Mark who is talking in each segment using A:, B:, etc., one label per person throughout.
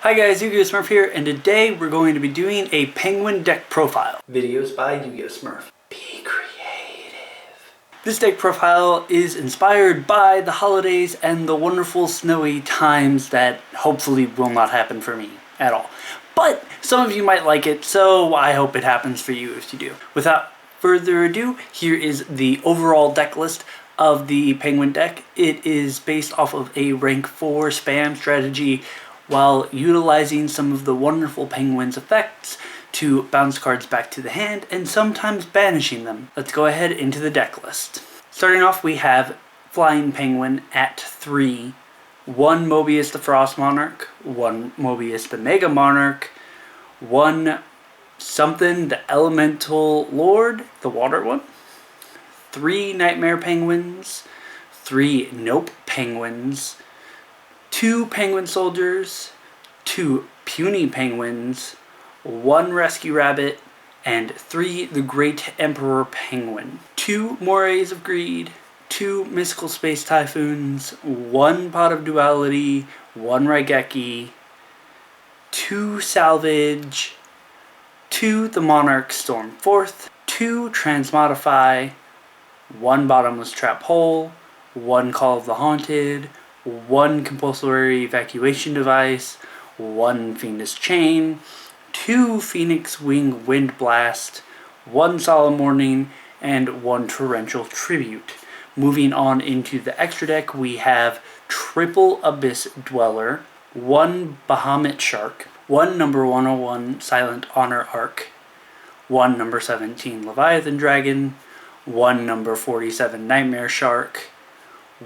A: Hi guys, YGOSmurf here, and today we're going to be doing a penguin deck profile. Videos by YGOSmurf. Be creative. This deck profile is inspired by the holidays and the wonderful snowy times that hopefully will not happen for me at all. But some of you might like it, so I hope it happens for you if you do. Without further ado, here is the overall deck list of the penguin deck. It is based off of a rank 4 spam strategy while utilizing some of the wonderful penguin's effects to bounce cards back to the hand and sometimes banishing them. Let's go ahead into the deck list. Starting off, we have Flying Penguin at 3, 1 Mobius the Frost Monarch, 1 Mobius the Mega Monarch, 1 something the Elemental Lord, the water one, 3 Nightmare Penguins, 3 Nope Penguins, 2 Penguin Soldiers, 2 Puny Penguins, 1 Rescue Rabbit, and 3 the Great Emperor Penguin. 2 Morays of Greed, 2 Mystical Space Typhoons, 1 Pot of Duality, 1 Raigeki, 2 Salvage, 2 the Monarch Storm Forth, 2 Transmodify, 1 Bottomless Trap Hole, 1 Call of the Haunted, 1 Compulsory Evacuation Device, 1 Fiendish Chain, 2 Phoenix Wing Wind Blast, 1 Solemn Warning, and 1 Torrential Tribute. Moving on into the extra deck, we have Triple Abyss Dweller, 1 Bahamut Shark, 1 number 101 Silent Honor Arc, 1 number 17 Leviathan Dragon, 1 number 47 Nightmare Shark,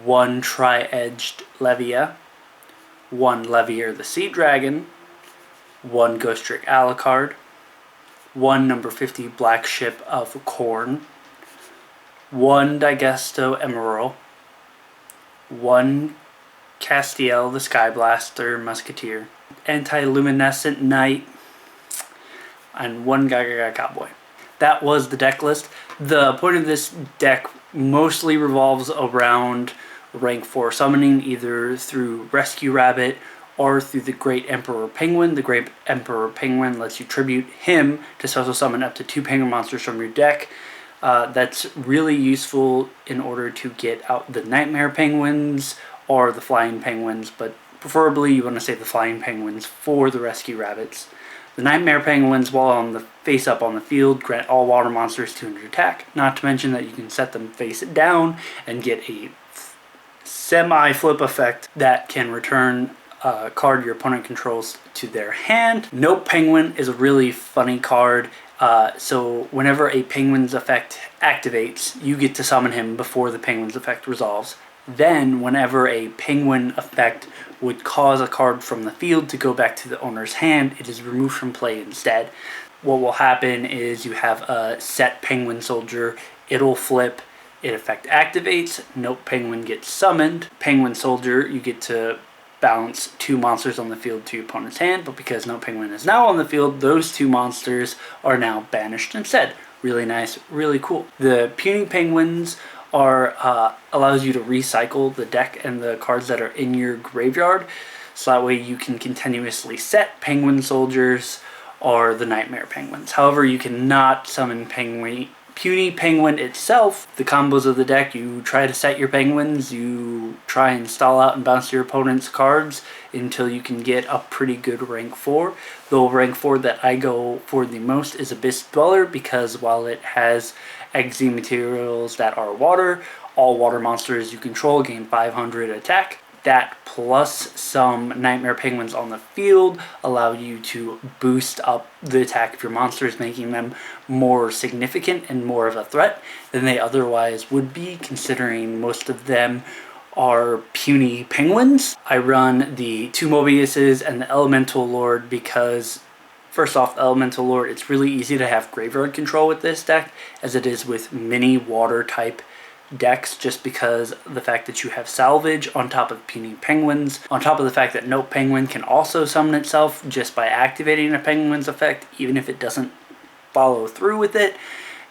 A: 1 Tri-Edged Levia, 1 Levier the Sea Dragon, 1 Ghost Trick Alucard, 1 number 50 Black Ship of Corn, 1 Digesto Emerald, 1 Castiel the Skyblaster Musketeer, Anti-Luminescent Knight, and 1 Gaga Cowboy. That was the deck list. The point of this deck mostly revolves around rank 4 summoning, either through Rescue Rabbit or through the Great Emperor Penguin. The Great Emperor Penguin lets you tribute him to special summon up to 2 penguin monsters from your deck. That's really useful in order to get out the Nightmare Penguins or the Flying Penguins, but preferably you want to save the Flying Penguins for the Rescue Rabbits. The Nightmare Penguins, while on the face up on the field, grant all water monsters 200 attack, not to mention that you can set them face down and get a semi-flip effect that can return a card your opponent controls to their hand. Nope Penguin is a really funny card, so whenever a penguin's effect activates, you get to summon him before the penguin's effect resolves. Then, whenever a penguin effect would cause a card from the field to go back to the owner's hand, it is removed from play instead. What will happen is you have a set Penguin Soldier, it'll flip, it effect activates, Nope Penguin gets summoned. Penguin Soldier, you get to bounce 2 monsters on the field to your opponent's hand, but because Nope Penguin is now on the field, those 2 monsters are now banished instead. Really nice, really cool. The Puny Penguins allows you to recycle the deck and the cards that are in your graveyard, so that way you can continuously set Penguin Soldiers or the Nightmare Penguins. However, you cannot summon Puny Penguin itself. The combos of the deck, you try to set your penguins, you try and stall out and bounce your opponent's cards until you can get a pretty good rank 4. The rank 4 that I go for the most is Abyss Dweller, because while it has XZ materials that are water, all water monsters you control gain 500 attack. That plus some Nightmare Penguins on the field allow you to boost up the attack of your monsters, making them more significant and more of a threat than they otherwise would be, considering most of them are puny penguins. I run the 2 Mobiuses and the Elemental Lord because, first off, the Elemental Lord, it's really easy to have graveyard control with this deck, as it is with many water type decks, just because the fact that you have Salvage on top of Puny Penguins, on top of the fact that Nope Penguin can also summon itself just by activating a penguin's effect, even if it doesn't follow through with it,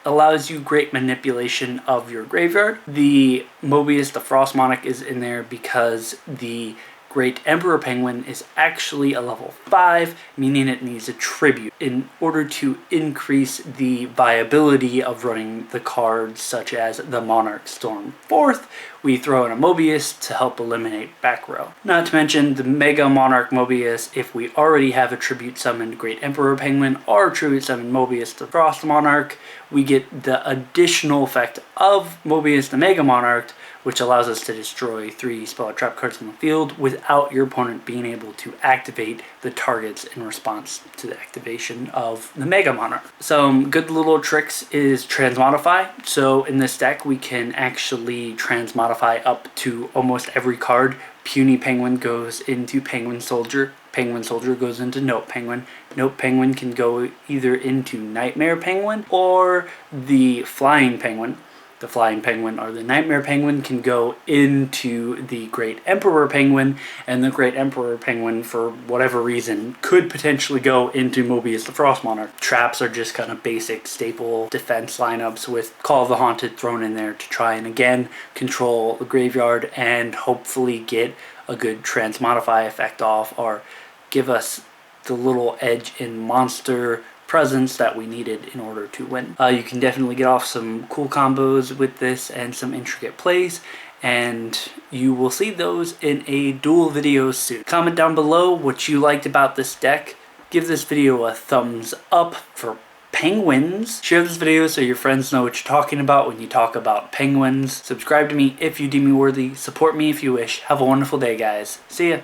A: allows you great manipulation of your graveyard. The Mobius the Frost Monarch is in there because the Great Emperor Penguin is actually a level 5, meaning it needs a tribute. In order to increase the viability of running the cards such as the Monarch Storm 4th, we throw in a Mobius to help eliminate back row. Not to mention the Mega Monarch Mobius, if we already have a tribute summoned Great Emperor Penguin or tribute summoned Mobius to Frost Monarch, we get the additional effect of Mobius the Mega Monarch, which allows us to destroy 3 spell or trap cards on the field without your opponent being able to activate the targets in response to the activation of the Mega Monarch. Some good little tricks is Transmodify. So in this deck we can actually Transmodify up to almost every card. Puny Penguin goes into Penguin Soldier. Penguin Soldier goes into Note Penguin. Note Penguin can go either into Nightmare Penguin or the Flying Penguin. The Flying Penguin or the Nightmare Penguin can go into the Great Emperor Penguin, and the Great Emperor Penguin, for whatever reason, could potentially go into Mobius the Frost Monarch. Traps are just kind of basic staple defense lineups with Call of the Haunted thrown in there to try and again control the graveyard and hopefully get a good Transmodify effect off or give us the little edge in monster presence that we needed in order to win. You can definitely get off some cool combos with this and some intricate plays, and you will see those in a duel video soon. Comment down below what you liked about this deck. Give this video a thumbs up for penguins. Share this video so your friends know what you're talking about when you talk about penguins. Subscribe to me if you deem me worthy. Support me if you wish. Have a wonderful day, guys. See ya.